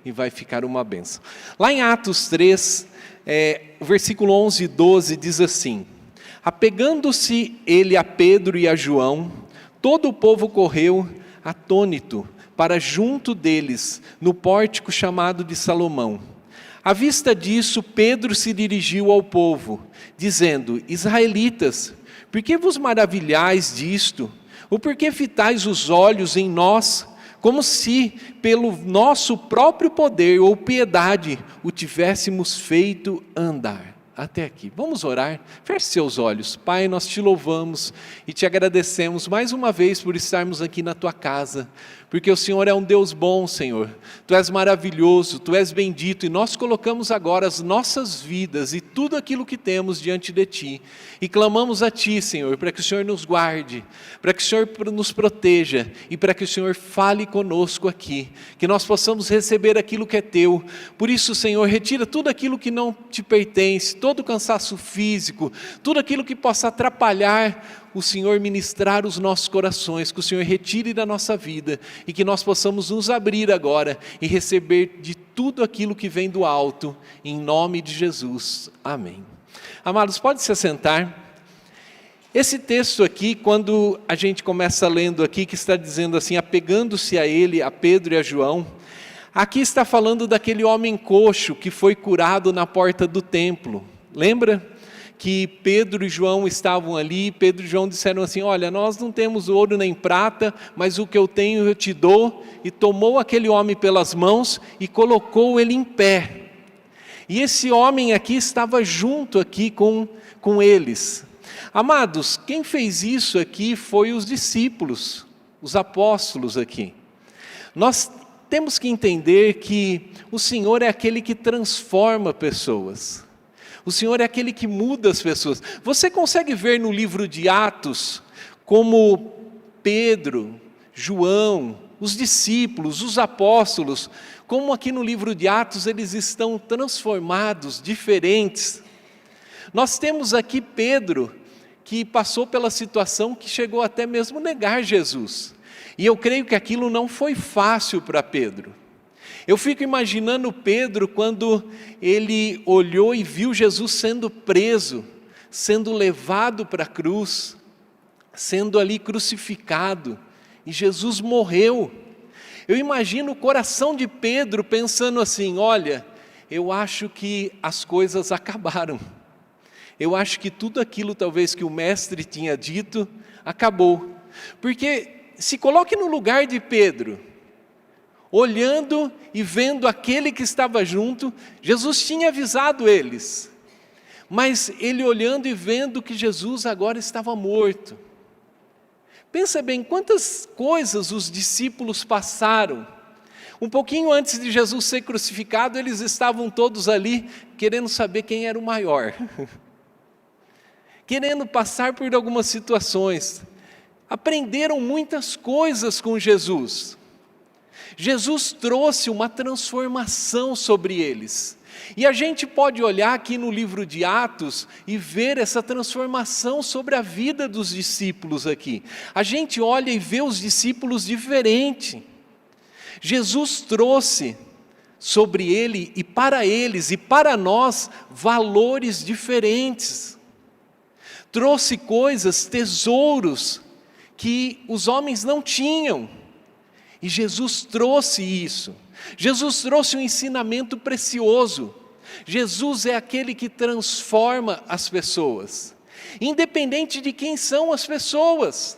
e vai ficar uma bênção. Lá em Atos 3, o versículo 11 e 12 diz assim: apegando-se ele a Pedro e a João, todo o povo correu atônito para junto deles, no pórtico chamado de Salomão. À vista disso, Pedro se dirigiu ao povo, dizendo: israelitas, por que vos maravilhais disto? Ou por que fitais os olhos em nós, como se pelo nosso próprio poder ou piedade o tivéssemos feito andar? Até aqui, vamos orar? Feche seus olhos. Pai, nós te louvamos e te agradecemos mais uma vez por estarmos aqui na tua casa, porque o Senhor é um Deus bom, Senhor. Tu és maravilhoso, Tu és bendito, e nós colocamos agora as nossas vidas e tudo aquilo que temos diante de Ti, e clamamos a Ti, Senhor, para que o Senhor nos guarde, para que o Senhor nos proteja, e para que o Senhor fale conosco aqui, que nós possamos receber aquilo que é Teu. Por isso, Senhor, retira tudo aquilo que não Te pertence, todo o cansaço físico, tudo aquilo que possa atrapalhar o Senhor ministrar os nossos corações, que o Senhor retire da nossa vida, e que nós possamos nos abrir agora e receber de tudo aquilo que vem do alto, em nome de Jesus, amém. Amados, pode se assentar. Esse texto aqui, quando a gente começa lendo aqui, que está dizendo assim, apegando-se a ele, a Pedro e a João, aqui está falando daquele homem coxo que foi curado na porta do templo. Lembra que Pedro e João estavam ali? Pedro e João disseram assim: olha, nós não temos ouro nem prata, mas o que eu tenho eu te dou. E tomou aquele homem pelas mãos e colocou ele em pé. E esse homem aqui estava junto aqui com eles. Amados, quem fez isso aqui foi os discípulos, os apóstolos aqui. Nós temos que entender que o Senhor é aquele que transforma pessoas. O Senhor é aquele que muda as pessoas. Você consegue ver no livro de Atos como Pedro, João, os discípulos, os apóstolos, como aqui no livro de Atos eles estão transformados, diferentes. Nós temos aqui Pedro, que passou pela situação que chegou até mesmo negar Jesus. E eu creio que aquilo não foi fácil para Pedro. Eu fico imaginando Pedro quando ele olhou e viu Jesus sendo preso, sendo levado para a cruz, sendo ali crucificado, e Jesus morreu. Eu imagino o coração de Pedro pensando assim: olha, eu acho que as coisas acabaram. Eu acho que tudo aquilo talvez que o mestre tinha dito, acabou. Porque se coloque no lugar de Pedro, olhando e vendo aquele que estava junto. Jesus tinha avisado eles, mas ele olhando e vendo que Jesus agora estava morto. Pensa bem, quantas coisas os discípulos passaram. Um pouquinho antes de Jesus ser crucificado, eles estavam todos ali, querendo saber quem era o maior. Querendo passar por algumas situações. Aprenderam muitas coisas com Jesus. Jesus trouxe uma transformação sobre eles. E a gente pode olhar aqui no livro de Atos e ver essa transformação sobre a vida dos discípulos aqui. A gente olha e vê os discípulos diferente. Jesus trouxe sobre ele e para eles e para nós valores diferentes. Trouxe coisas, tesouros que os homens não tinham. E Jesus trouxe isso. Jesus trouxe um ensinamento precioso. Jesus é aquele que transforma as pessoas, independente de quem são as pessoas.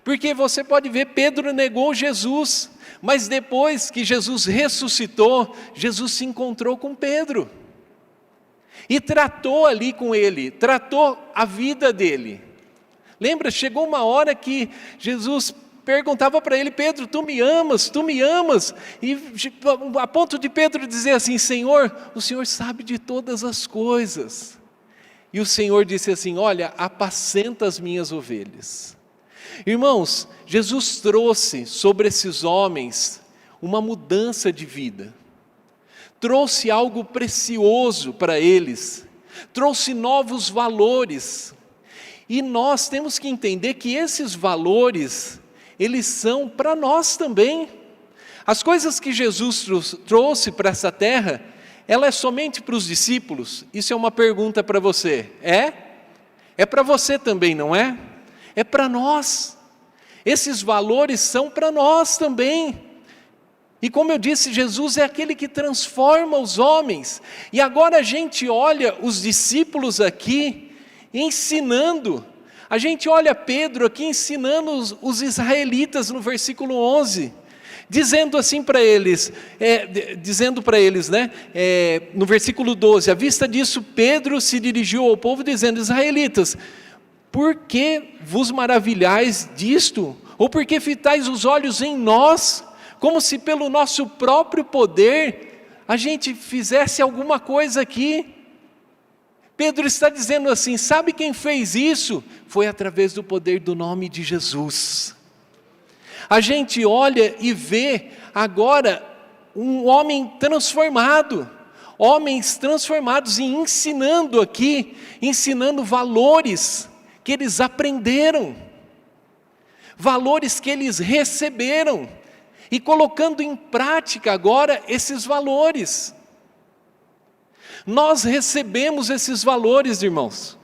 Porque você pode ver, Pedro negou Jesus, mas depois que Jesus ressuscitou, Jesus se encontrou com Pedro. E tratou ali com ele, tratou a vida dele. Lembra, chegou uma hora que Jesus perguntava para ele: Pedro, tu me amas? Tu me amas? E a ponto de Pedro dizer assim: Senhor, o Senhor sabe de todas as coisas. E o Senhor disse assim: olha, apacenta as minhas ovelhas. Irmãos, Jesus trouxe sobre esses homens uma mudança de vida. Trouxe algo precioso para eles. Trouxe novos valores. E nós temos que entender que esses valores, eles são para nós também. As coisas que Jesus trouxe para essa terra, ela é somente para os discípulos? Isso é uma pergunta para você. É? É para você também, não é? É para nós. Esses valores são para nós também. E como eu disse, Jesus é aquele que transforma os homens. E agora a gente olha os discípulos aqui ensinando. A gente olha Pedro aqui ensinando os israelitas no versículo 11. Dizendo assim para eles, no versículo 12, à vista disso, Pedro se dirigiu ao povo dizendo: israelitas, por que vos maravilhais disto? Ou por que fitais os olhos em nós, como se pelo nosso próprio poder a gente fizesse alguma coisa aqui? Pedro está dizendo assim: sabe quem fez isso? Foi através do poder do nome de Jesus. A gente olha e vê agora um homem transformado, homens transformados e ensinando aqui, ensinando valores que eles aprenderam, valores que eles receberam e colocando em prática agora esses valores. Nós recebemos esses valores, irmãos.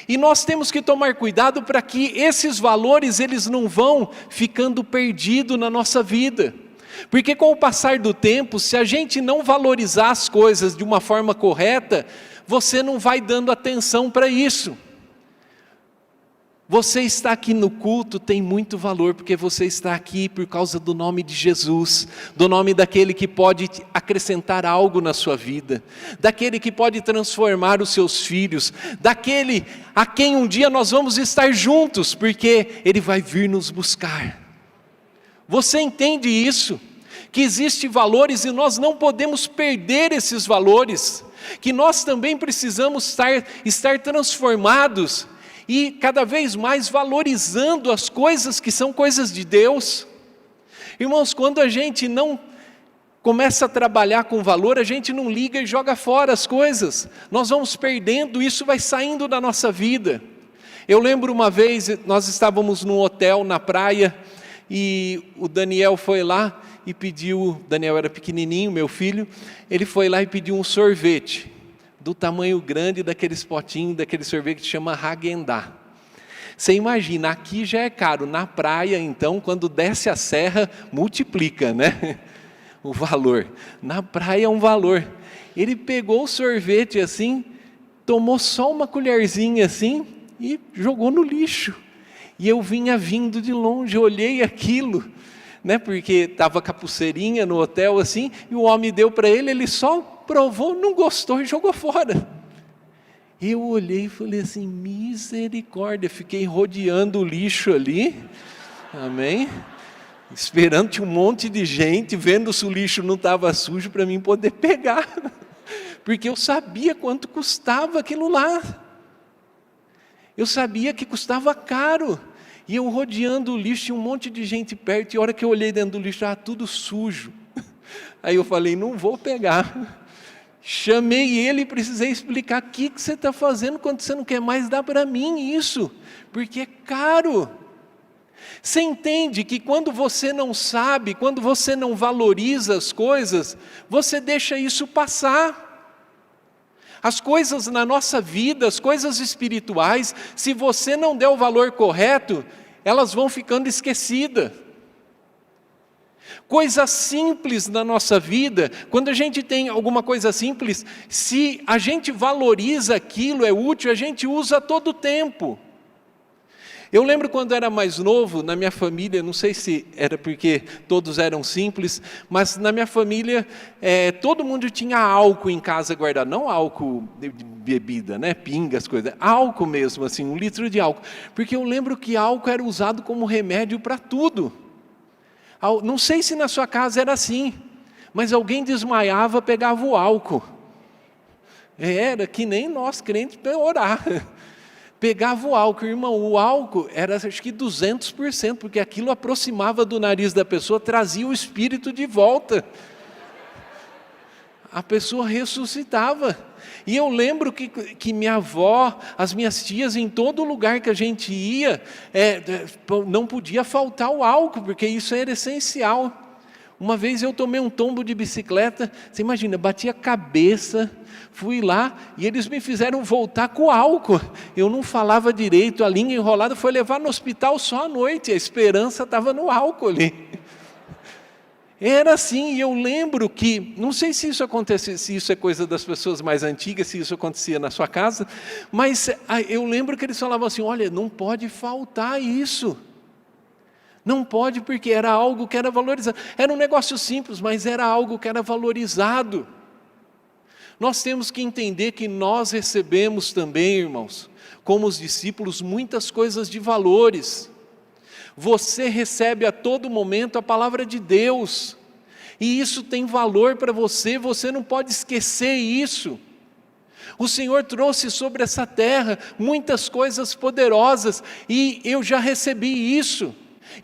E nós temos que tomar cuidado para que esses valores eles não vão ficando perdidos na nossa vida. Porque com o passar do tempo, se a gente não valorizar as coisas de uma forma correta, você não vai dando atenção para isso. Você está aqui no culto tem muito valor, porque você está aqui por causa do nome de Jesus, do nome daquele que pode acrescentar algo na sua vida, daquele que pode transformar os seus filhos, daquele a quem um dia nós vamos estar juntos, porque Ele vai vir nos buscar. Você entende isso? Que existem valores e nós não podemos perder esses valores, que nós também precisamos estar transformados, e cada vez mais valorizando as coisas que são coisas de Deus. Irmãos, quando a gente não começa a trabalhar com valor, a gente não liga e joga fora as coisas. Nós vamos perdendo, isso vai saindo da nossa vida. Eu lembro uma vez, nós estávamos num hotel na praia, e o Daniel foi lá e pediu, Daniel era pequenininho, meu filho, ele foi lá e pediu um sorvete, do tamanho grande daqueles potinhos, daquele sorvete que chama Häagen-Dazs. Você imagina, aqui já é caro, na praia então, quando desce a serra, multiplica, né? O valor. Na praia é um valor. Ele pegou o sorvete assim, tomou só uma colherzinha assim e jogou no lixo. E eu vinha vindo de longe, olhei aquilo, né? Porque estava com a pulseirinha no hotel assim, e o homem deu para ele, ele só provou, não gostou e jogou fora. Eu olhei e falei assim, misericórdia, fiquei rodeando o lixo ali, amém? Esperando, tinha um monte de gente, vendo se o lixo não estava sujo para mim poder pegar, porque eu sabia quanto custava aquilo lá, eu sabia que custava caro, e eu rodeando o lixo, tinha um monte de gente perto, e a hora que eu olhei dentro do lixo, estava tudo sujo, aí eu falei, não vou pegar. Chamei ele e precisei explicar, o que você está fazendo quando você não quer mais dar para mim isso? Porque é caro. Você entende que quando você não sabe, quando você não valoriza as coisas, você deixa isso passar. As coisas na nossa vida, as coisas espirituais, se você não der o valor correto, elas vão ficando esquecidas. Coisas simples na nossa vida, quando a gente tem alguma coisa simples, se a gente valoriza aquilo, é útil, a gente usa todo o tempo. Eu lembro quando era mais novo, na minha família, não sei se era porque todos eram simples, mas na minha família, todo mundo tinha álcool em casa guardado, não álcool de bebida, né, pinga, as coisas, álcool mesmo, assim, 1 litro de álcool, porque eu lembro que álcool era usado como remédio para tudo. Não sei se na sua casa era assim, mas alguém desmaiava, pegava o álcool. Era que nem nós crentes para orar. Pegava o álcool, irmão, o álcool era acho que 200%, porque aquilo aproximava do nariz da pessoa, trazia o espírito de volta. A pessoa ressuscitava. E eu lembro que minha avó, as minhas tias, em todo lugar que a gente ia, não podia faltar o álcool, porque isso era essencial. Uma vez eu tomei um tombo de bicicleta, você imagina, bati a cabeça, fui lá e eles me fizeram voltar com álcool. Eu não falava direito, a língua enrolada, foi levar no hospital só à noite, a esperança estava no álcool ali. Era assim, e eu lembro que, não sei se isso acontece, se isso é coisa das pessoas mais antigas, se isso acontecia na sua casa, mas eu lembro que eles falavam assim, olha, não pode faltar isso. Não pode, porque era algo que era valorizado. Era um negócio simples, mas era algo que era valorizado. Nós temos que entender que nós recebemos também, irmãos, como os discípulos, muitas coisas de valores. Você recebe a todo momento a palavra de Deus, e isso tem valor para você, você não pode esquecer isso. O Senhor trouxe sobre essa terra muitas coisas poderosas, e eu já recebi isso.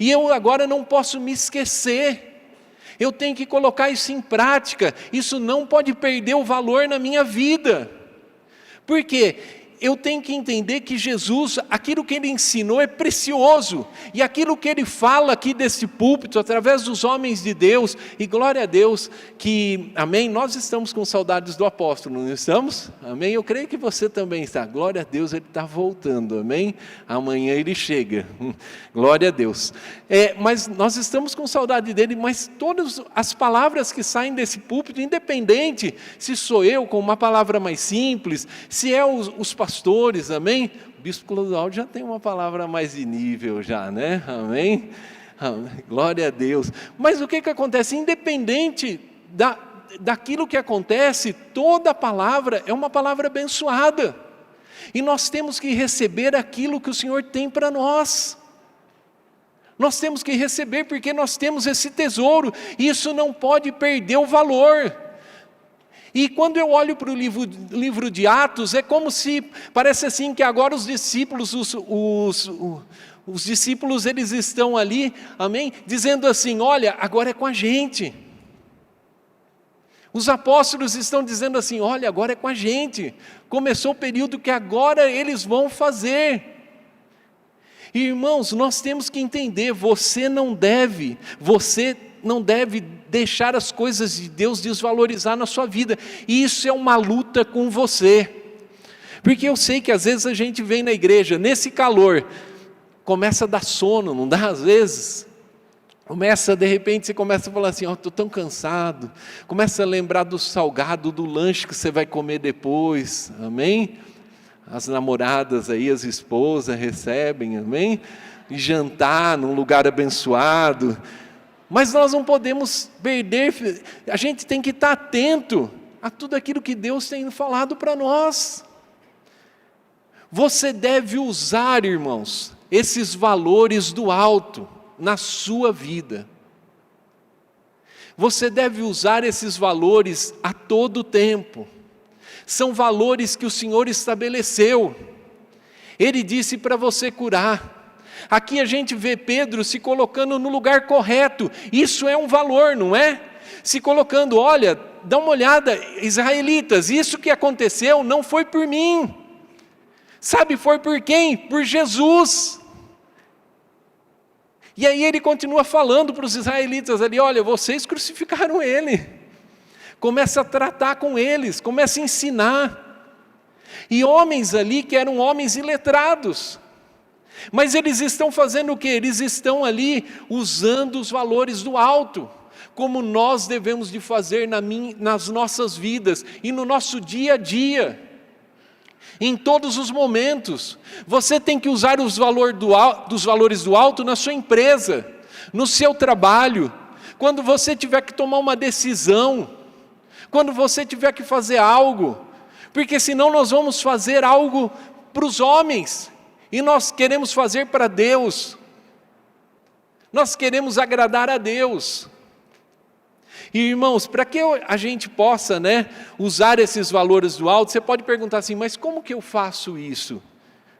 E eu agora não posso me esquecer, eu tenho que colocar isso em prática, isso não pode perder o valor na minha vida. Por quê? Eu tenho que entender que Jesus, aquilo que Ele ensinou é precioso, e aquilo que Ele fala aqui desse púlpito, através dos homens de Deus, e glória a Deus, que, amém, nós estamos com saudades do apóstolo, não estamos? Amém, eu creio que você também está, glória a Deus, ele está voltando, amém, amanhã ele chega, glória a Deus, mas nós estamos com saudade dele, mas todas as palavras que saem desse púlpito, independente se sou eu com uma palavra mais simples, se é os pastores, amém? O bispo Clodoaldo já tem uma palavra mais de nível já, né? Amém? Glória a Deus. Mas o que acontece? Independente daquilo que acontece, toda palavra é uma palavra abençoada. E nós temos que receber aquilo que o Senhor tem para nós. Nós temos que receber porque nós temos esse tesouro. E isso não pode perder o valor. E quando eu olho para o livro de Atos, é como se, parece assim que agora os discípulos, os discípulos eles estão ali, amém? Dizendo assim, olha, agora é com a gente. Os apóstolos estão dizendo assim, olha, agora é com a gente. Começou o período que agora eles vão fazer. E, irmãos, nós temos que entender, você não deve deixar as coisas de Deus desvalorizar na sua vida, e isso é uma luta com você, porque eu sei que às vezes a gente vem na igreja, nesse calor, começa a dar sono, não dá às vezes? De repente você começa a falar assim, estou tão cansado, começa a lembrar do salgado, do lanche que você vai comer depois, amém? As namoradas aí, as esposas recebem, amém? E jantar num lugar abençoado. Mas nós não podemos perder, a gente tem que estar atento a tudo aquilo que Deus tem falado para nós. Você deve usar, irmãos, esses valores do alto na sua vida. Você deve usar esses valores a todo tempo. São valores que o Senhor estabeleceu. Ele disse para você curar. Aqui a gente vê Pedro se colocando no lugar correto, isso é um valor, não é? Se colocando, olha, dá uma olhada, israelitas, isso que aconteceu não foi por mim, sabe, foi por quem? Por Jesus. E aí ele continua falando para os israelitas ali, olha, vocês crucificaram ele, começa a tratar com eles, começa a ensinar, e homens ali que eram homens iletrados, mas eles estão fazendo o quê? Eles estão ali usando os valores do alto, como nós devemos de fazer nas nossas vidas e no nosso dia a dia, em todos os momentos. Você tem que usar dos valores do alto na sua empresa, no seu trabalho, quando você tiver que tomar uma decisão, quando você tiver que fazer algo, porque senão nós vamos fazer algo para os homens, e nós queremos fazer para Deus, nós queremos agradar a Deus. E irmãos, para que a gente possa, usar esses valores do alto, você pode perguntar assim, mas como que eu faço isso?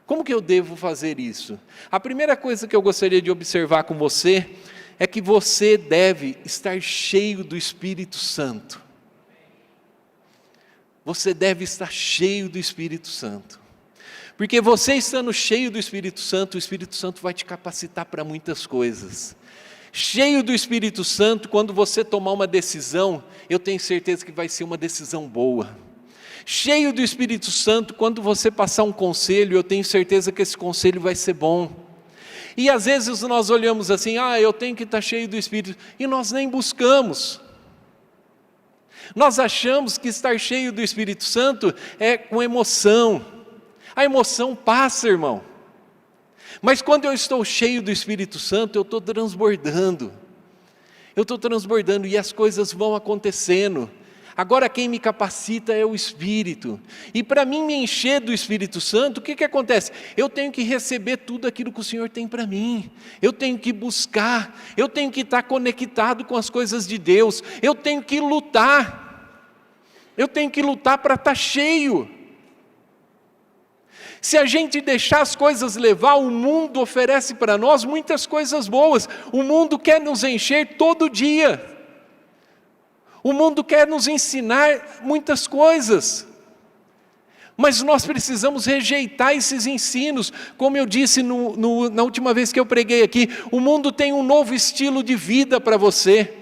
Como que eu devo fazer isso? A primeira coisa que eu gostaria de observar com você, é que você deve estar cheio do Espírito Santo. Você deve estar cheio do Espírito Santo. Porque você estando cheio do Espírito Santo, o Espírito Santo vai te capacitar para muitas coisas. Cheio do Espírito Santo, quando você tomar uma decisão, eu tenho certeza que vai ser uma decisão boa. Cheio do Espírito Santo, quando você passar um conselho, eu tenho certeza que esse conselho vai ser bom. E às vezes nós olhamos assim, eu tenho que estar cheio do Espírito, e nós nem buscamos. Nós achamos que estar cheio do Espírito Santo é com emoção. A emoção passa, irmão. Mas quando eu estou cheio do Espírito Santo, eu estou transbordando. E as coisas vão acontecendo. Agora quem me capacita é o Espírito. E para mim me encher do Espírito Santo, o que acontece? Eu tenho que receber tudo aquilo que o Senhor tem para mim. Eu tenho que buscar. Eu tenho que estar conectado com as coisas de Deus. Eu tenho que lutar. Eu tenho que lutar para estar cheio. Se a gente deixar as coisas levar, o mundo oferece para nós muitas coisas boas. O mundo quer nos encher todo dia. O mundo quer nos ensinar muitas coisas. Mas nós precisamos rejeitar esses ensinos. Como eu disse na última vez que eu preguei aqui, o mundo tem um novo estilo de vida para você.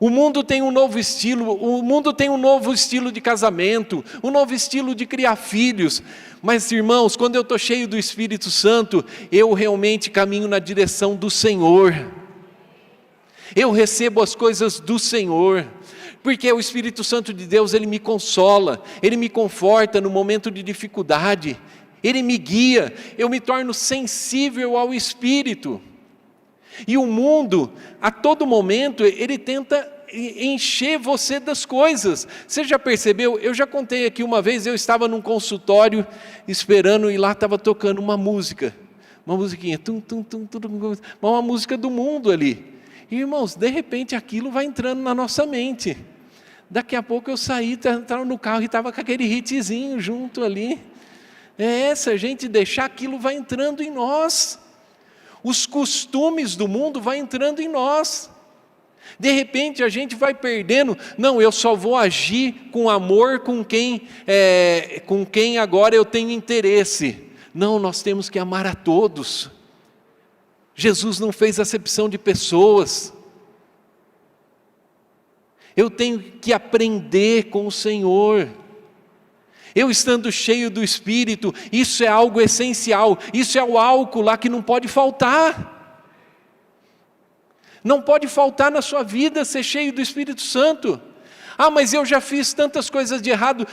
O mundo tem um novo estilo de casamento, um novo estilo de criar filhos. Mas irmãos, quando eu estou cheio do Espírito Santo, eu realmente caminho na direção do Senhor. Eu recebo as coisas do Senhor, porque o Espírito Santo de Deus, Ele me consola, Ele me conforta no momento de dificuldade, Ele me guia, eu me torno sensível ao Espírito. E o mundo, a todo momento, ele tenta encher você das coisas. Você já percebeu? Eu já contei aqui uma vez, eu estava num consultório esperando e lá estava tocando uma música, uma musiquinha, uma música do mundo ali. E, irmãos, de repente aquilo vai entrando na nossa mente. Daqui a pouco eu saí, estava no carro e estava com aquele hitzinho junto ali. Se a gente deixar, aquilo vai entrando em nós. Os costumes do mundo vão entrando em nós. De repente a gente vai perdendo. Não, eu só vou agir com amor com quem agora eu tenho interesse. Não, nós temos que amar a todos. Jesus não fez acepção de pessoas. Eu tenho que aprender com o Senhor. Eu estando cheio do Espírito, isso é algo essencial. Isso é o álcool lá que não pode faltar. Não pode faltar na sua vida ser cheio do Espírito Santo. Mas eu já fiz tantas coisas de errado.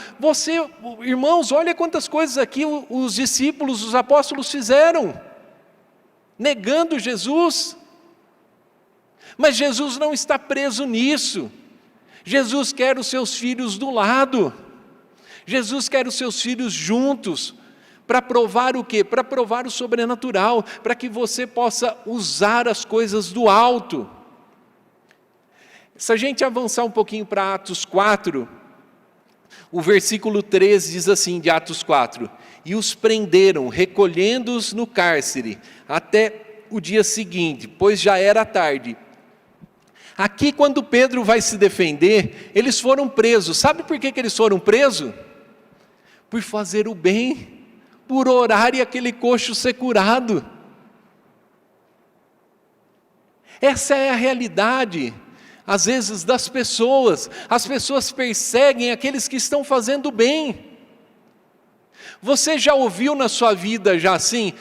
Irmãos, olha quantas coisas aqui os discípulos, os apóstolos fizeram. Negando Jesus. Mas Jesus não está preso nisso. Jesus quer os seus filhos do lado. Jesus quer os seus filhos juntos. Para provar o quê? Para provar o sobrenatural. Para que você possa usar as coisas do alto. Se a gente avançar um pouquinho para Atos 4, o versículo 13 diz assim, de Atos 4: e os prenderam, recolhendo-os no cárcere, até o dia seguinte, pois já era tarde. Aqui, quando Pedro vai se defender, eles foram presos. Sabe por que eles foram presos? Por fazer o bem, por orar e aquele coxo ser curado. Essa é a realidade, às vezes, das pessoas. As pessoas perseguem aqueles que estão fazendo bem. Você já ouviu na sua vida já assim?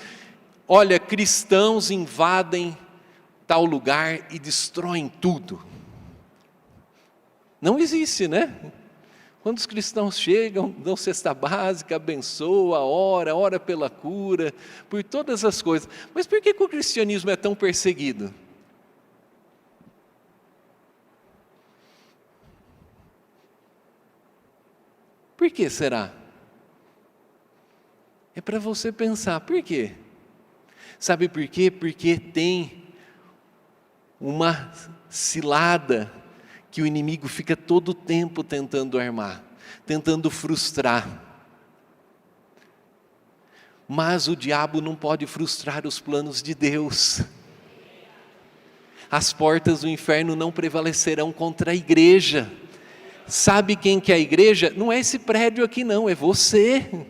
Olha, cristãos invadem tal lugar e destroem tudo. Não existe, né? Quando os cristãos chegam, dão cesta básica, abençoa, ora pela cura, por todas as coisas. Mas por que o cristianismo é tão perseguido? Por que será? É para você pensar, por quê? Sabe por quê? Porque tem uma cilada que o inimigo fica todo o tempo tentando armar, tentando frustrar. Mas o diabo não pode frustrar os planos de Deus. As portas do inferno não prevalecerão contra a igreja. Sabe quem que é a igreja? Não é esse prédio aqui não, é você.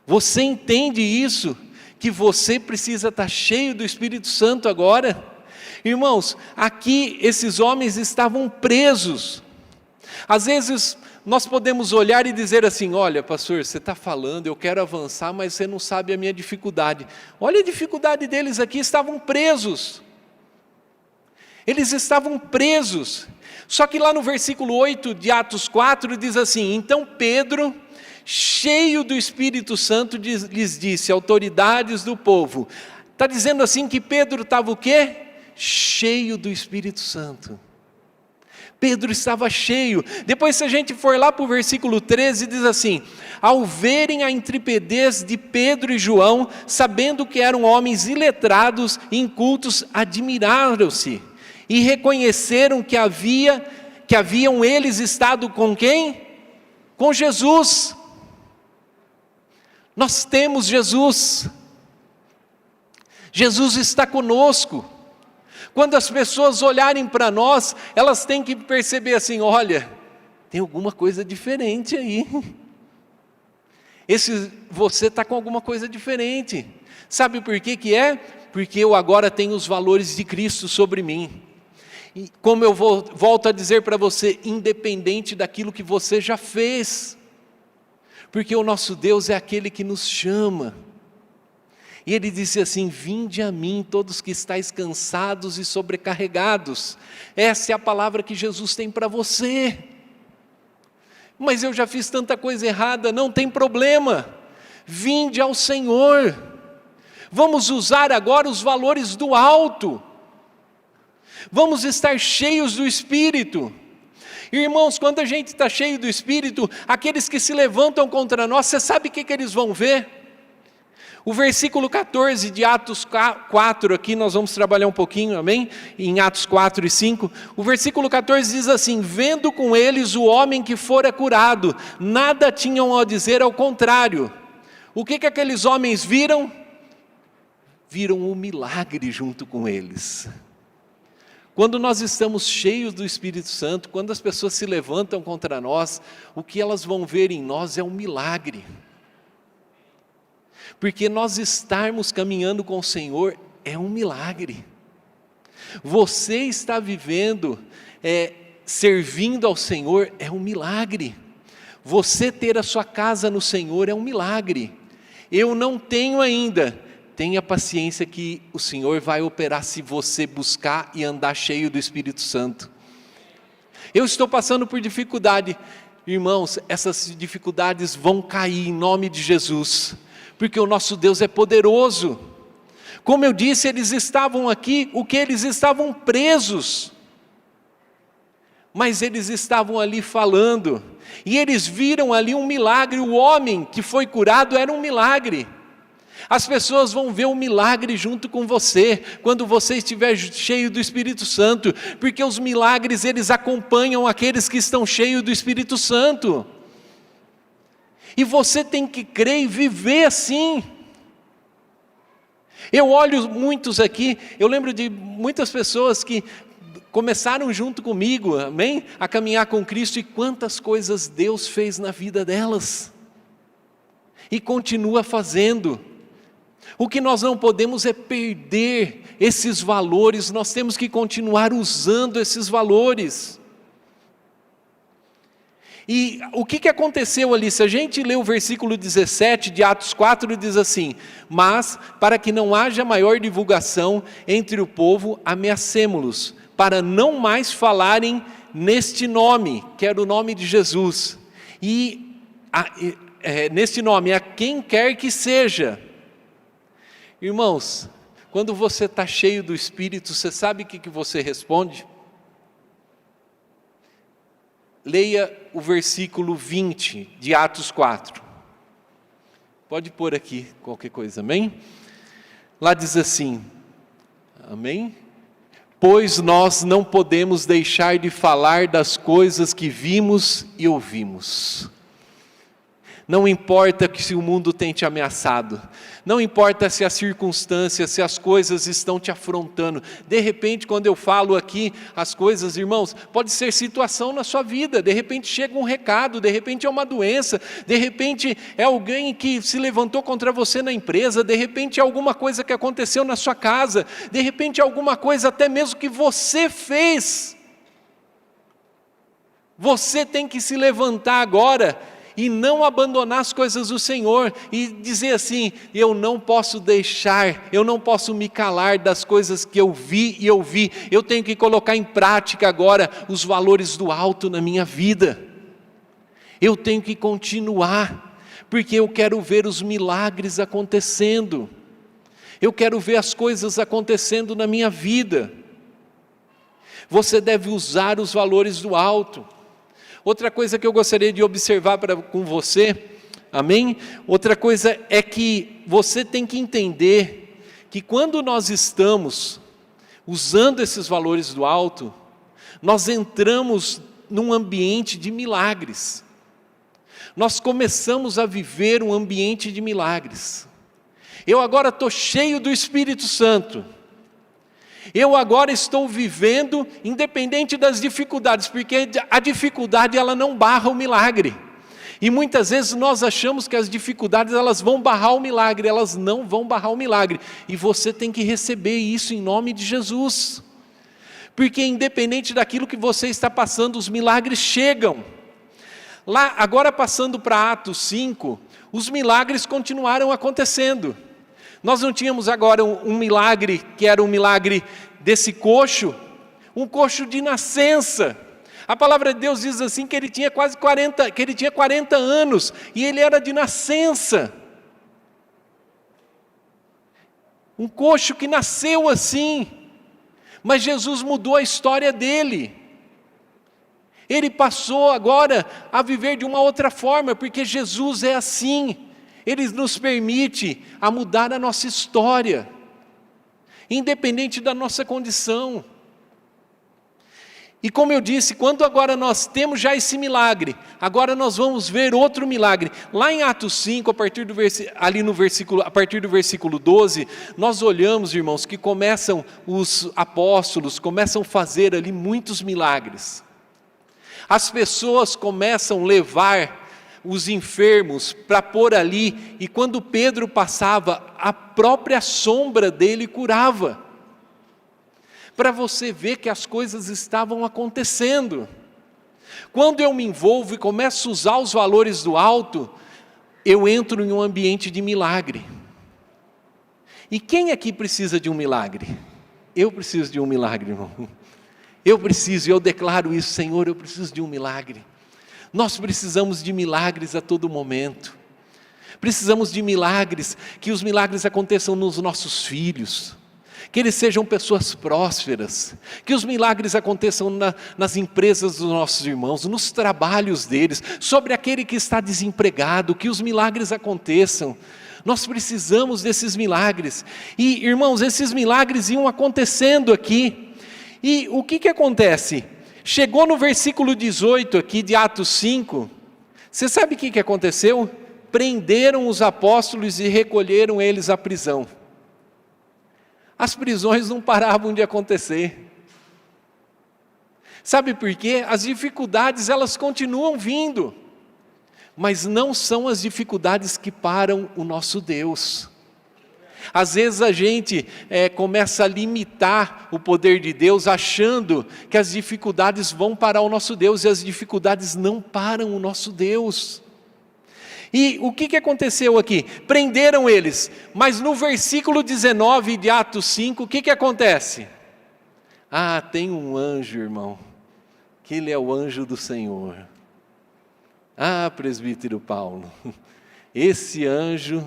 Você entende isso? Que você precisa estar cheio do Espírito Santo agora? Irmãos, aqui esses homens estavam presos. Às vezes nós podemos olhar e dizer assim: olha, pastor, você está falando, eu quero avançar, mas você não sabe a minha dificuldade. Olha a dificuldade deles aqui, estavam presos. Eles estavam presos. Só que lá no versículo 8 de Atos 4 diz assim: então Pedro, cheio do Espírito Santo, lhes disse, autoridades do povo. Está dizendo assim que Pedro estava o quê? Cheio do Espírito Santo. Pedro estava cheio. Depois, se a gente for lá para o versículo 13, diz assim: ao verem a intrepidez de Pedro e João, sabendo que eram homens iletrados e incultos, admiraram-se e reconheceram que haviam eles estado com quem? Com Jesus. Nós temos Jesus. Jesus está conosco. Quando as pessoas olharem para nós, elas têm que perceber assim: olha, tem alguma coisa diferente aí. Você está com alguma coisa diferente. Sabe por que que é? Porque eu agora tenho os valores de Cristo sobre mim. E como eu volto a dizer para você, independente daquilo que você já fez. Porque o nosso Deus é aquele que nos chama. E ele disse assim: vinde a mim todos que estáis cansados e sobrecarregados. Essa é a palavra que Jesus tem para você. Mas eu já fiz tanta coisa errada. Não tem problema, vinde ao Senhor. Vamos usar agora os valores do alto. Vamos estar cheios do Espírito. Irmãos, quando a gente está cheio do Espírito, aqueles que se levantam contra nós, você sabe o que eles vão ver? O versículo 14 de Atos 4, aqui nós vamos trabalhar um pouquinho, amém? Em Atos 4 e 5, o versículo 14 diz assim: vendo com eles o homem que fora curado, nada tinham a dizer ao contrário. O que aqueles homens viram? Viram o milagre junto com eles. Quando nós estamos cheios do Espírito Santo, quando as pessoas se levantam contra nós, o que elas vão ver em nós é um milagre. Porque nós estarmos caminhando com o Senhor é um milagre. Você está vivendo, servindo ao Senhor é um milagre. Você ter a sua casa no Senhor é um milagre. Eu não tenho ainda. Tenha paciência que o Senhor vai operar se você buscar e andar cheio do Espírito Santo. Eu estou passando por dificuldade. Irmãos, essas dificuldades vão cair em nome de Jesus. Porque o nosso Deus é poderoso. Como eu disse, eles estavam aqui, eles estavam presos. Mas eles estavam ali falando. E eles viram ali um milagre. O homem que foi curado era um milagre. As pessoas vão ver o milagre junto com você, quando você estiver cheio do Espírito Santo, porque os milagres eles acompanham aqueles que estão cheios do Espírito Santo, e você tem que crer e viver assim. Eu olho muitos aqui, eu lembro de muitas pessoas que começaram junto comigo, amém? A caminhar com Cristo, e quantas coisas Deus fez na vida delas, e continua fazendo. O que nós não podemos é perder esses valores, nós temos que continuar usando esses valores. E o que aconteceu ali? Se a gente ler o versículo 17 de Atos 4, diz assim: mas para que não haja maior divulgação entre o povo, ameacemo-los, para não mais falarem neste nome, que era o nome de Jesus, neste nome, a quem quer que seja. Irmãos, quando você está cheio do Espírito, você sabe o que você responde? Leia o versículo 20 de Atos 4. Pode pôr aqui qualquer coisa, amém? Lá diz assim, amém? Pois nós não podemos deixar de falar das coisas que vimos e ouvimos. Não importa que se o mundo tem te ameaçado, não importa se as circunstâncias, se as coisas estão te afrontando. De repente, quando eu falo aqui as coisas, irmãos, pode ser situação na sua vida, de repente chega um recado, de repente é uma doença, de repente é alguém que se levantou contra você na empresa, de repente é alguma coisa que aconteceu na sua casa, de repente é alguma coisa até mesmo que você fez. Você tem que se levantar agora e não abandonar as coisas do Senhor, e dizer assim: eu não posso deixar, eu não posso me calar das coisas que eu vi e ouvi, eu tenho que colocar em prática agora os valores do alto na minha vida, eu tenho que continuar, porque eu quero ver os milagres acontecendo, eu quero ver as coisas acontecendo na minha vida. Você deve usar os valores do alto. Outra coisa que eu gostaria de observar com você, amém? Outra coisa é que você tem que entender que quando nós estamos usando esses valores do alto, nós entramos num ambiente de milagres. Nós começamos a viver um ambiente de milagres. Eu agora estou cheio do Espírito Santo. Eu agora estou vivendo independente das dificuldades, porque a dificuldade ela não barra o milagre. E muitas vezes nós achamos que as dificuldades elas vão barrar o milagre, elas não vão barrar o milagre. E você tem que receber isso em nome de Jesus. Porque independente daquilo que você está passando, os milagres chegam. Lá, agora passando para Atos 5, os milagres continuaram acontecendo. Nós não tínhamos agora um milagre, que era um milagre desse coxo, um coxo de nascença. A palavra de Deus diz assim que ele tinha 40 anos, e ele era de nascença. Um coxo que nasceu assim, mas Jesus mudou a história dele. Ele passou agora a viver de uma outra forma, porque Jesus é assim. Ele nos permite a mudar a nossa história, independente da nossa condição. E como eu disse, quando agora nós temos já esse milagre, agora nós vamos ver outro milagre. Lá em Atos 5, a partir do versículo 12, nós olhamos, irmãos, que começam os apóstolos, começam a fazer ali muitos milagres. As pessoas começam a levar os enfermos para pôr ali, e quando Pedro passava, a própria sombra dele curava, para você ver que as coisas estavam acontecendo. Quando eu me envolvo e começo a usar os valores do alto, eu entro em um ambiente de milagre. E quem aqui precisa de um milagre? Eu preciso de um milagre, irmão. Eu preciso, e eu declaro isso: Senhor, eu preciso de um milagre. Nós precisamos de milagres a todo momento. Precisamos de milagres, que os milagres aconteçam nos nossos filhos, que eles sejam pessoas prósperas, que os milagres aconteçam nas empresas dos nossos irmãos, nos trabalhos deles, sobre aquele que está desempregado, que os milagres aconteçam. Nós precisamos desses milagres. E, irmãos, esses milagres iam acontecendo aqui. E o que acontece? Chegou no versículo 18 aqui de Atos 5, você sabe o que aconteceu? Prenderam os apóstolos e recolheram eles à prisão. As prisões não paravam de acontecer. Sabe por quê? As dificuldades elas continuam vindo, mas não são as dificuldades que param o nosso Deus. Às vezes a gente começa a limitar o poder de Deus, achando que as dificuldades vão parar o nosso Deus, e as dificuldades não param o nosso Deus. E o que aconteceu aqui? Prenderam eles, mas no versículo 19 de Atos 5, o que acontece? Ah, tem um anjo, irmão, que ele é o anjo do Senhor. Ah, presbítero Paulo, esse anjo,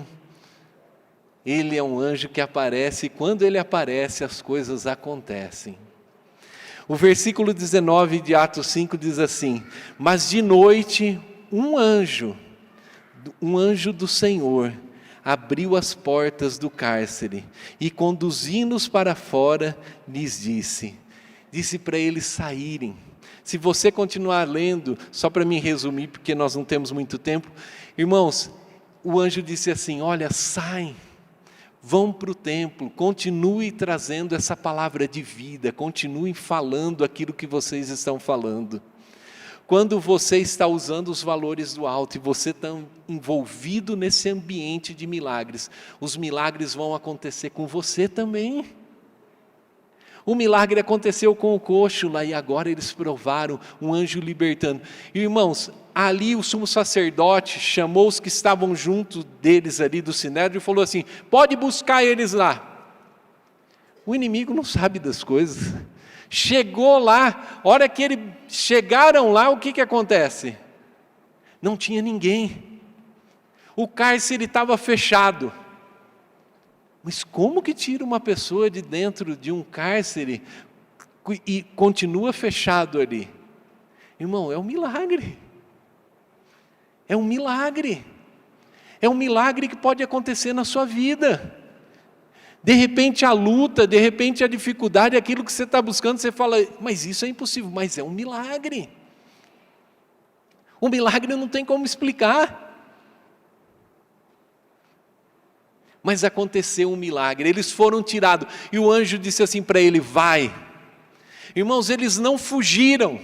ele é um anjo que aparece, e quando ele aparece, as coisas acontecem. O versículo 19 de Atos 5 diz assim: mas de noite um anjo do Senhor abriu as portas do cárcere, e conduzindo-os para fora, lhes disse para eles saírem. Se você continuar lendo, só para me resumir, porque nós não temos muito tempo, irmãos, o anjo disse assim: olha, saem, vão para o templo, continue trazendo essa palavra de vida, continuem falando aquilo que vocês estão falando. Quando você está usando os valores do alto e você está envolvido nesse ambiente de milagres, os milagres vão acontecer com você também. O milagre aconteceu com o coxo lá e agora eles provaram um anjo libertando. Irmãos, ali o sumo sacerdote chamou os que estavam junto deles ali do Sinédrio e falou assim: pode buscar eles lá. O inimigo não sabe das coisas. Chegou lá, a hora que eles chegaram lá, o que acontece? Não tinha ninguém. O cárcere estava fechado. Mas como que tira uma pessoa de dentro de um cárcere e continua fechado ali? Irmão, é um milagre. É um milagre. É um milagre que pode acontecer na sua vida. De repente a luta, de repente a dificuldade, aquilo que você está buscando, você fala, mas isso é impossível, mas é um milagre. Um milagre não tem como explicar. Mas aconteceu um milagre, eles foram tirados, e o anjo disse assim para ele: vai. Irmãos, eles não fugiram,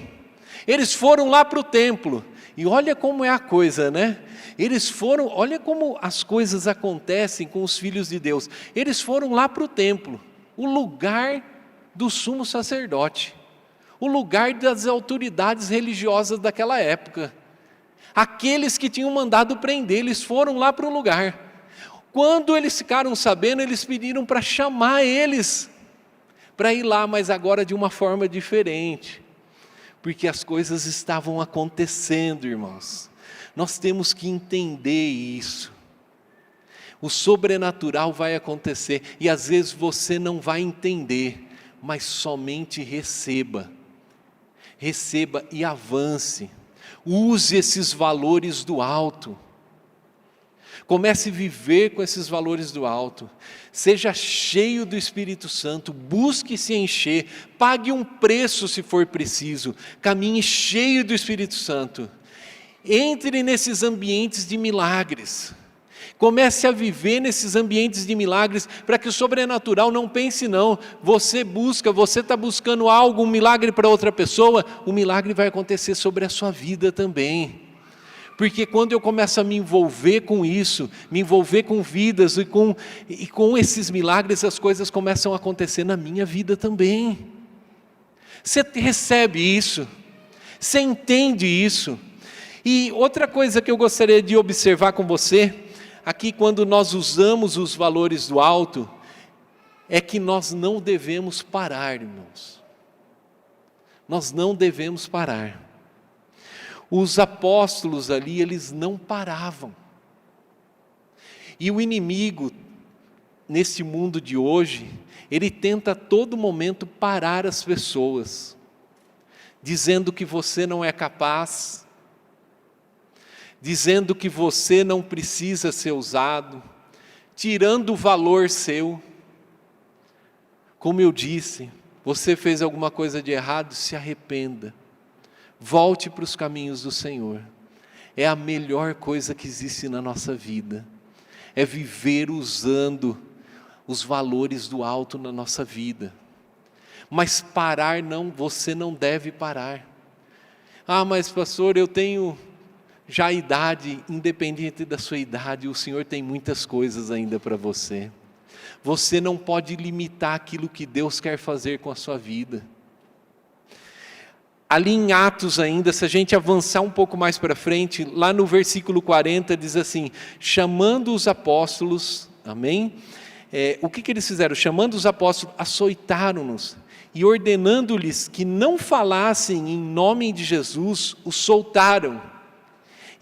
eles foram lá para o templo, e olha como é a coisa, né? Eles foram, olha como as coisas acontecem com os filhos de Deus, eles foram lá para o templo, o lugar do sumo sacerdote, o lugar das autoridades religiosas daquela época, aqueles que tinham mandado prender, eles foram lá para o lugar. Quando eles ficaram sabendo, eles pediram para chamar eles, para ir lá, mas agora de uma forma diferente, porque as coisas estavam acontecendo, irmãos. Nós temos que entender isso. O sobrenatural vai acontecer, e às vezes você não vai entender, mas somente receba. Receba e avance. Use esses valores do alto. Comece a viver com esses valores do alto, seja cheio do Espírito Santo, busque se encher, pague um preço se for preciso, caminhe cheio do Espírito Santo, entre nesses ambientes de milagres, comece a viver nesses ambientes de milagres, para que o sobrenatural não pense não, você está buscando algo, um milagre para outra pessoa, o milagre vai acontecer sobre a sua vida também. Porque quando eu começo a me envolver com isso, me envolver com vidas e com esses milagres, as coisas começam a acontecer na minha vida também. Você recebe isso, você entende isso. E outra coisa que eu gostaria de observar com você, aqui quando nós usamos os valores do alto, é que nós não devemos parar, irmãos. Nós não devemos parar. Os apóstolos ali, eles não paravam. E o inimigo, nesse mundo de hoje, ele tenta a todo momento parar as pessoas, dizendo que você não é capaz, dizendo que você não precisa ser usado, tirando o valor seu. Como eu disse, você fez alguma coisa de errado, se arrependa. Volte para os caminhos do Senhor. É a melhor coisa que existe na nossa vida. É viver usando os valores do alto na nossa vida. Mas parar não, você não deve parar. Ah, mas pastor, eu tenho já a idade, independente da sua idade, o Senhor tem muitas coisas ainda para você. Você não pode limitar aquilo que Deus quer fazer com a sua vida. Ali em Atos ainda, se a gente avançar um pouco mais para frente, lá no versículo 40 diz assim, chamando os apóstolos, amém? O que eles fizeram? Chamando os apóstolos, açoitaram-nos e ordenando-lhes que não falassem em nome de Jesus, os soltaram.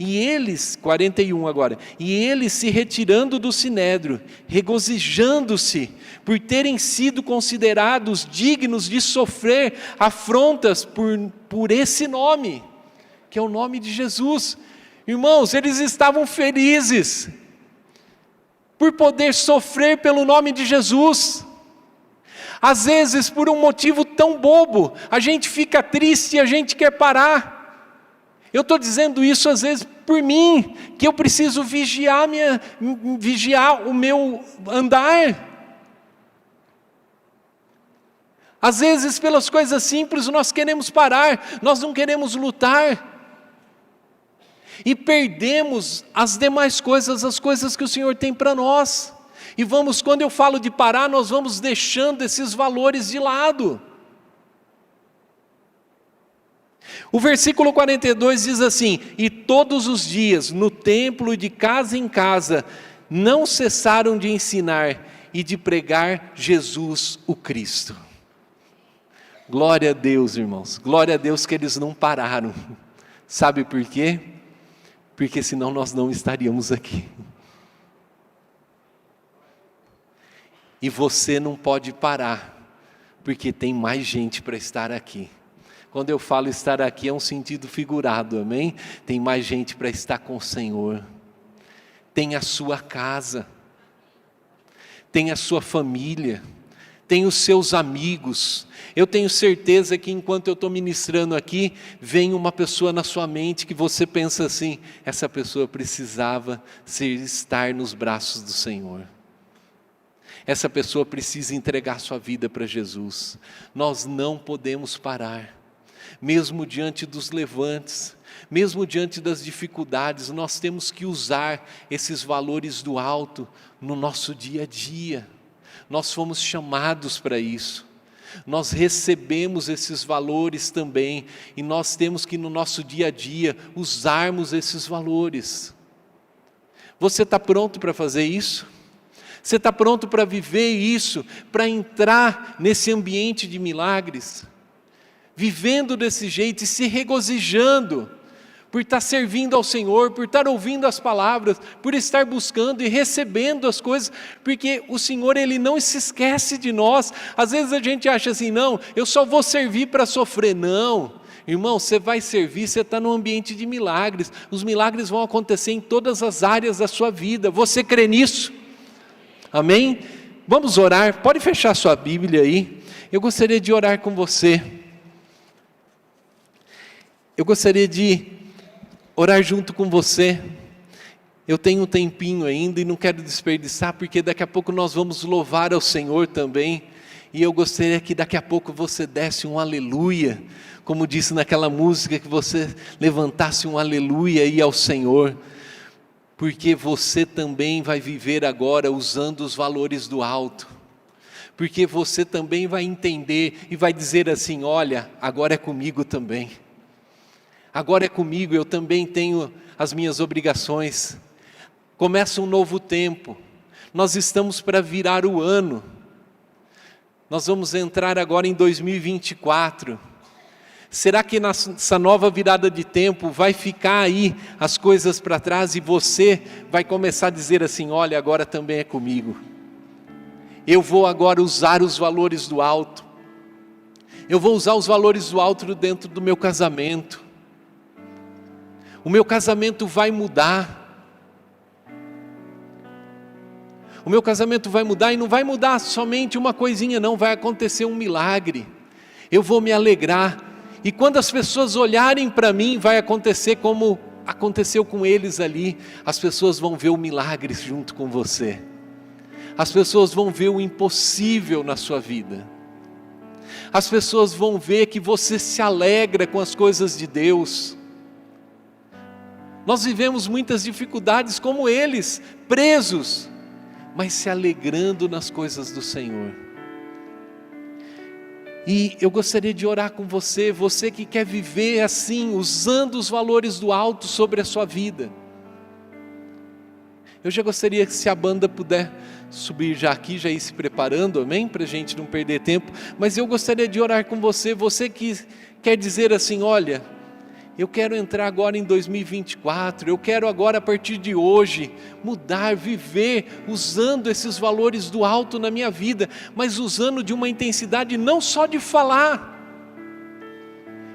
E eles, 41 agora, e eles se retirando do sinédrio, regozijando-se por terem sido considerados dignos de sofrer afrontas por esse nome, que é o nome de Jesus. Irmãos, eles estavam felizes por poder sofrer pelo nome de Jesus. Às vezes, por um motivo tão bobo, a gente fica triste e a gente quer parar. Eu estou dizendo isso às vezes por mim, que eu preciso vigiar o meu andar. Às vezes, pelas coisas simples, nós queremos parar, nós não queremos lutar. E perdemos as demais coisas, as coisas que o Senhor tem para nós. E quando eu falo de parar, nós vamos deixando esses valores de lado. O versículo 42 diz assim: e todos os dias, no templo e de casa em casa, não cessaram de ensinar e de pregar Jesus o Cristo. Glória a Deus, irmãos, glória a Deus que eles não pararam. Sabe por quê? Porque senão nós não estaríamos aqui. E você não pode parar, porque tem mais gente para estar aqui. Quando eu falo estar aqui é um sentido figurado, amém? Tem mais gente para estar com o Senhor. Tem a sua casa, tem a sua família, tem os seus amigos. Eu tenho certeza que enquanto eu estou ministrando aqui, vem uma pessoa na sua mente que você pensa assim: essa pessoa precisava estar nos braços do Senhor. Essa pessoa precisa entregar sua vida para Jesus. Nós não podemos parar. Mesmo diante dos levantes, mesmo diante das dificuldades, nós temos que usar esses valores do alto no nosso dia a dia. Nós fomos chamados para isso. Nós recebemos esses valores também, e nós temos que no nosso dia a dia usarmos esses valores. Você está pronto para fazer isso? Você está pronto para viver isso, para entrar nesse ambiente de milagres? Vivendo desse jeito e se regozijando, por estar servindo ao Senhor, por estar ouvindo as palavras, por estar buscando e recebendo as coisas, porque o Senhor, Ele não se esquece de nós. Às vezes a gente acha assim: não, eu só vou servir para sofrer. Não, irmão, você vai servir, você está num ambiente de milagres. Os milagres vão acontecer em todas as áreas da sua vida. Você crê nisso? Amém? Vamos orar. Pode fechar sua Bíblia aí. Eu gostaria de orar com você. Eu gostaria de orar junto com você. Eu tenho um tempinho ainda e não quero desperdiçar, porque daqui a pouco nós vamos louvar ao Senhor também. E eu gostaria que daqui a pouco você desse um aleluia, como disse naquela música, que você levantasse um aleluia aí ao Senhor. Porque você também vai viver agora usando os valores do alto. Porque você também vai entender e vai dizer assim: olha, agora é comigo também. Agora é comigo, eu também tenho as minhas obrigações. Começa um novo tempo. Nós estamos para virar o ano. Nós vamos entrar agora em 2024. Será que nessa nova virada de tempo vai ficar aí as coisas para trás e você vai começar a dizer assim: olha, agora também é comigo. Eu vou agora usar os valores do alto. Eu vou usar os valores do alto dentro do meu casamento. O meu casamento vai mudar. O meu casamento vai mudar, e não vai mudar somente uma coisinha não, vai acontecer um milagre. Eu vou me alegrar. E quando as pessoas olharem para mim, vai acontecer como aconteceu com eles ali. As pessoas vão ver o milagre junto com você. As pessoas vão ver o impossível na sua vida. As pessoas vão ver que você se alegra com as coisas de Deus. Nós vivemos muitas dificuldades como eles, presos, mas se alegrando nas coisas do Senhor. E eu gostaria de orar com você, você que quer viver assim, usando os valores do alto sobre a sua vida. Eu já gostaria que, se a banda puder subir já aqui, já ir se preparando, amém? Para a gente não perder tempo. Mas eu gostaria de orar com você, você que quer dizer assim: olha, eu quero entrar agora em 2024, eu quero agora a partir de hoje mudar, viver usando esses valores do alto na minha vida, mas usando de uma intensidade não só de falar.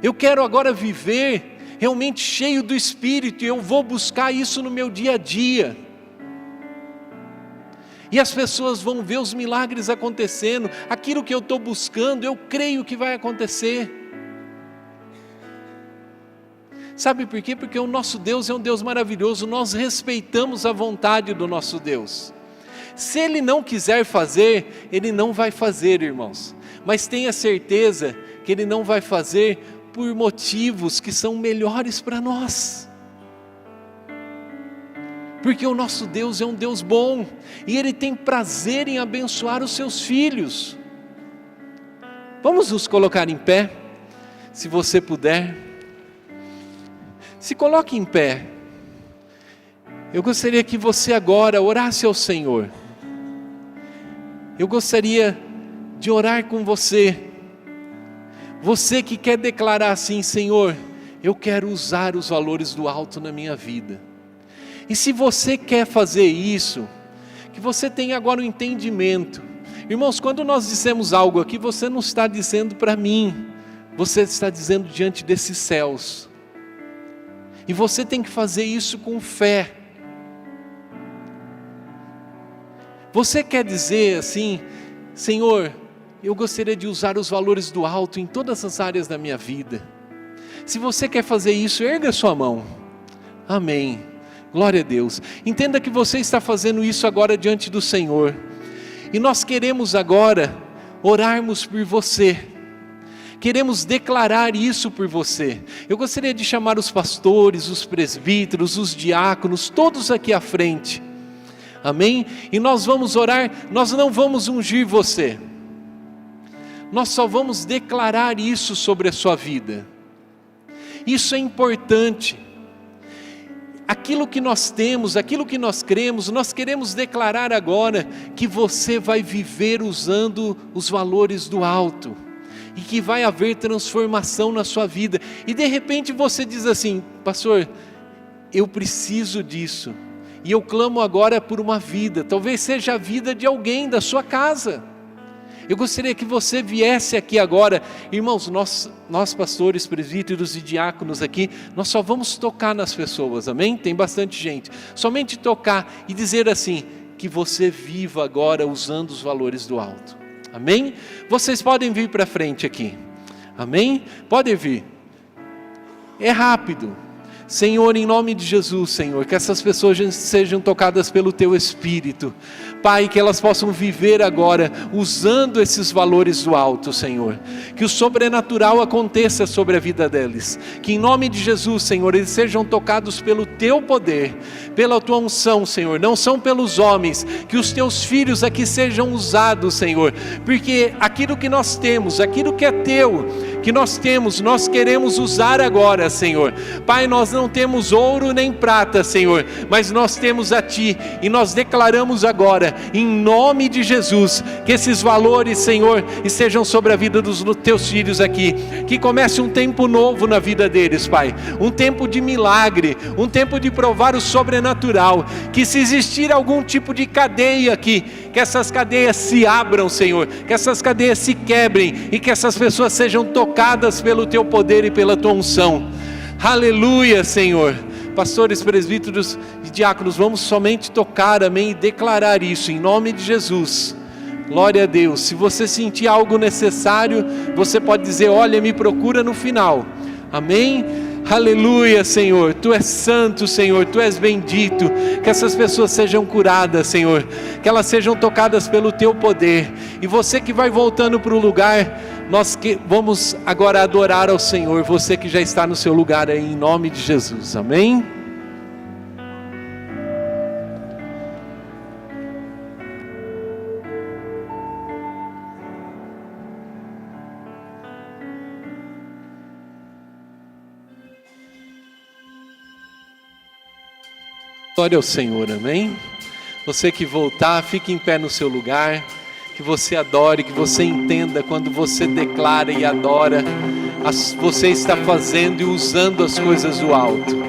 Eu quero agora viver realmente cheio do Espírito, e eu vou buscar isso no meu dia a dia. E as pessoas vão ver os milagres acontecendo, aquilo que eu estou buscando, eu creio que vai acontecer. Sabe por quê? Porque o nosso Deus é um Deus maravilhoso, nós respeitamos a vontade do nosso Deus. Se Ele não quiser fazer, Ele não vai fazer, irmãos. Mas tenha certeza que Ele não vai fazer por motivos que são melhores para nós. Porque o nosso Deus é um Deus bom, e Ele tem prazer em abençoar os seus filhos. Vamos nos colocar em pé, se você puder. Se coloque em pé. Eu gostaria que você agora orasse ao Senhor. Eu gostaria de orar com você. Você que quer declarar assim: Senhor, eu quero usar os valores do alto na minha vida. E se você quer fazer isso, que você tenha agora um entendimento. Irmãos, quando nós dizemos algo aqui, você não está dizendo para mim, você está dizendo diante desses céus. E você tem que fazer isso com fé. Você quer dizer assim: Senhor, eu gostaria de usar os valores do alto em todas as áreas da minha vida. Se você quer fazer isso, erga sua mão. Amém. Glória a Deus. Entenda que você está fazendo isso agora diante do Senhor. E nós queremos agora orarmos por você. Queremos declarar isso por você. Eu gostaria de chamar os pastores, os presbíteros, os diáconos, todos aqui à frente. Amém? E nós vamos orar, nós não vamos ungir você. Nós só vamos declarar isso sobre a sua vida. Isso é importante. Aquilo que nós temos, aquilo que nós cremos, nós queremos declarar agora que você vai viver usando os valores do alto. E que vai haver transformação na sua vida. E de repente você diz assim: pastor, eu preciso disso. E eu clamo agora por uma vida. Talvez seja a vida de alguém da sua casa. Eu gostaria que você viesse aqui agora. Irmãos, nós pastores, presbíteros e diáconos aqui, nós só vamos tocar nas pessoas, amém? Tem bastante gente. Somente tocar e dizer assim: que você viva agora usando os valores do alto. Amém? Vocês podem vir para frente aqui. Amém? Podem vir. É rápido. Senhor, em nome de Jesus, Senhor, que essas pessoas sejam tocadas pelo Teu Espírito. Pai, que elas possam viver agora usando esses valores do alto, Senhor. Que o sobrenatural aconteça sobre a vida deles. Que em nome de Jesus, Senhor, eles sejam tocados pelo Teu poder, pela Tua unção, Senhor. Não são pelos homens. Que os Teus filhos aqui sejam usados, Senhor. Porque aquilo que nós temos, aquilo que é Teu, que nós temos, nós queremos usar agora, Senhor. Pai, nós não temos ouro nem prata, Senhor, mas nós temos a Ti, e nós declaramos agora, em nome de Jesus, que esses valores, Senhor, estejam sobre a vida dos Teus filhos aqui, que comece um tempo novo na vida deles, Pai, um tempo de milagre, um tempo de provar o sobrenatural, que se existir algum tipo de cadeia aqui, que essas cadeias se abram, Senhor, que essas cadeias se quebrem, e que essas pessoas sejam tocadas pelo Teu poder e pela Tua unção. Aleluia, Senhor. Pastores, presbíteros e diáconos, vamos somente tocar, amém, e declarar isso em nome de Jesus. Glória a Deus. Se você sentir algo necessário, você pode dizer: olha, me procura no final. Amém? Aleluia, Senhor. Tu és santo, Senhor. Tu és bendito. Que essas pessoas sejam curadas, Senhor. Que elas sejam tocadas pelo Teu poder. E você que vai voltando para o lugar, nós vamos agora adorar ao Senhor. Você que já está no seu lugar aí, em nome de Jesus. Amém? Glória ao Senhor, amém? Você que voltar, fique em pé no seu lugar, que você adore, que você entenda, quando você declara e adora, você está fazendo e usando as coisas do alto.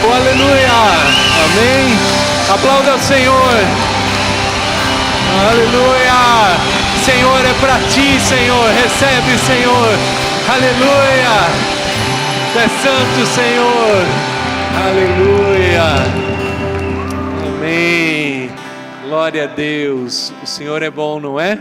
Oh, aleluia! Amém? Aplauda o Senhor. Aleluia! Senhor, é para ti, Senhor. Recebe, Senhor. Aleluia! É santo, Senhor. Aleluia! Amém. Glória a Deus. O Senhor é bom, não é?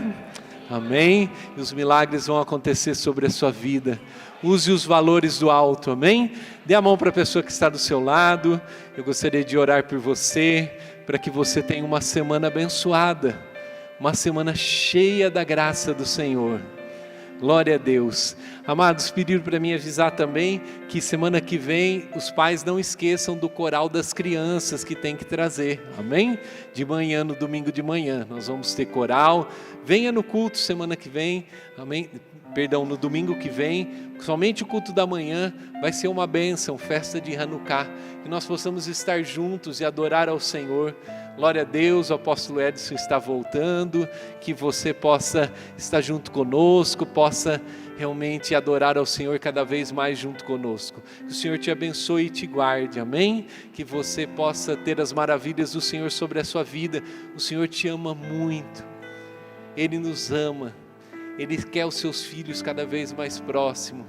Amém? E os milagres vão acontecer sobre a sua vida. Use os valores do alto, amém? Dê a mão para a pessoa que está do seu lado. Eu gostaria de orar por você, para que você tenha uma semana abençoada, uma semana cheia da graça do Senhor. Glória a Deus. Amados, pediram para mim avisar também que semana que vem os pais não esqueçam do coral das crianças que tem que trazer, amém? De manhã, no domingo de manhã, nós vamos ter coral. Venha no culto semana que vem, amém? Perdão, no domingo que vem, somente o culto da manhã vai ser uma bênção, festa de Hanukkah, que nós possamos estar juntos e adorar ao Senhor. Glória a Deus, o apóstolo Edson está voltando, que você possa estar junto conosco, possa realmente adorar ao Senhor cada vez mais junto conosco. Que o Senhor te abençoe e te guarde, amém? Que você possa ter as maravilhas do Senhor sobre a sua vida. O Senhor te ama muito, Ele nos ama, Ele quer os seus filhos cada vez mais próximo,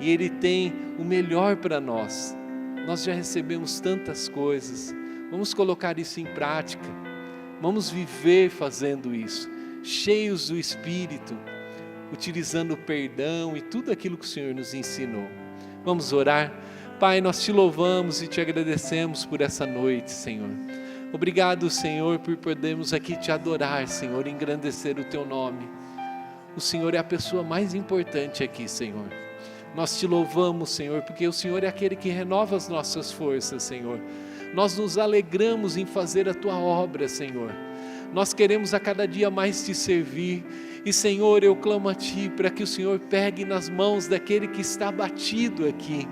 e Ele tem o melhor para nós. Nós já recebemos tantas coisas, vamos colocar isso em prática, vamos viver fazendo isso, cheios do Espírito, utilizando o perdão e tudo aquilo que o Senhor nos ensinou. Vamos orar. Pai, nós te louvamos e te agradecemos por essa noite, Senhor. Obrigado, Senhor, por podermos aqui te adorar, Senhor, engrandecer o teu nome. O Senhor é a pessoa mais importante aqui, Senhor. Nós te louvamos, Senhor, porque o Senhor é aquele que renova as nossas forças, Senhor. Nós nos alegramos em fazer a tua obra, Senhor. Nós queremos a cada dia mais te servir. E, Senhor, eu clamo a ti para que o Senhor pegue nas mãos daquele que está abatido aqui,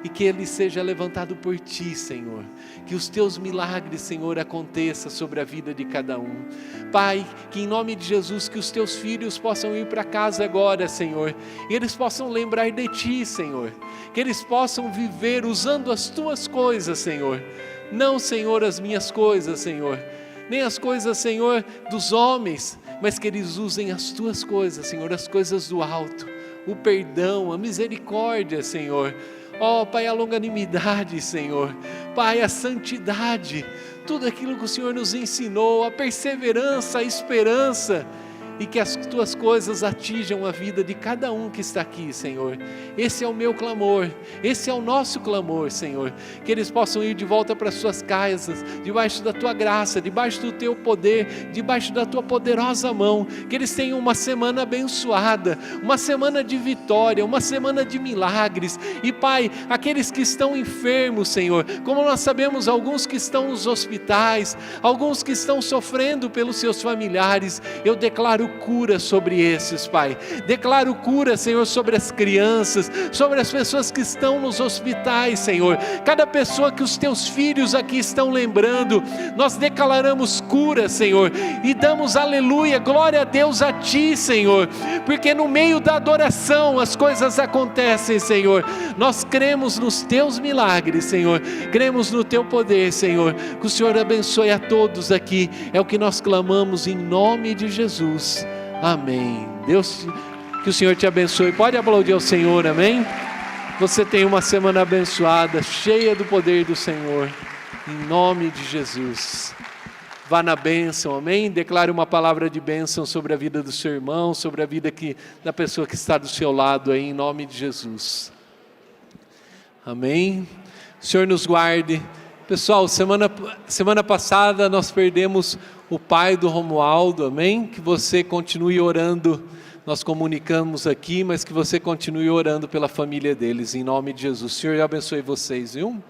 e que ele seja levantado por ti, Senhor. Que os teus milagres, Senhor, aconteçam sobre a vida de cada um. Pai, que em nome de Jesus, que os teus filhos possam ir para casa agora, Senhor, e eles possam lembrar de ti, Senhor. Que eles possam viver usando as tuas coisas, Senhor. Não, Senhor, as minhas coisas, Senhor, nem as coisas, Senhor, dos homens, mas que eles usem as tuas coisas, Senhor, as coisas do alto, o perdão, a misericórdia, Senhor. Ó, Pai, a longanimidade, Senhor. Pai, a santidade, tudo aquilo que o Senhor nos ensinou, a perseverança, a esperança, e que as tuas coisas atinjam a vida de cada um que está aqui, Senhor. Esse é o meu clamor, esse é o nosso clamor, Senhor. Que eles possam ir de volta para suas casas, debaixo da tua graça, debaixo do teu poder, debaixo da tua poderosa mão. Que eles tenham uma semana abençoada, uma semana de vitória, uma semana de milagres. E, Pai, aqueles que estão enfermos, Senhor, como nós sabemos, alguns que estão nos hospitais, alguns que estão sofrendo pelos seus familiares, eu declaro cura sobre esses, Pai. Declaro cura, Senhor, sobre as crianças, sobre as pessoas que estão nos hospitais, Senhor. Cada pessoa que os teus filhos aqui estão lembrando, nós declaramos cura, Senhor, e damos aleluia, glória a Deus a ti, Senhor, porque no meio da adoração as coisas acontecem, Senhor. Nós cremos nos teus milagres, Senhor, cremos no teu poder, Senhor. Que o Senhor abençoe a todos aqui, é o que nós clamamos em nome de Jesus. Amém. Deus, que o Senhor te abençoe. Pode aplaudir ao Senhor, amém? Você tem uma semana abençoada, cheia do poder do Senhor, em nome de Jesus. Vá na bênção, amém? Declare uma palavra de bênção sobre a vida do seu irmão, sobre a vida da pessoa que está do seu lado aí, em nome de Jesus. Amém? O Senhor nos guarde. Pessoal, semana passada nós perdemos o pai do Romualdo, amém? Que você continue orando, nós comunicamos aqui, mas que você continue orando pela família deles, em nome de Jesus. O Senhor abençoe vocês, viu?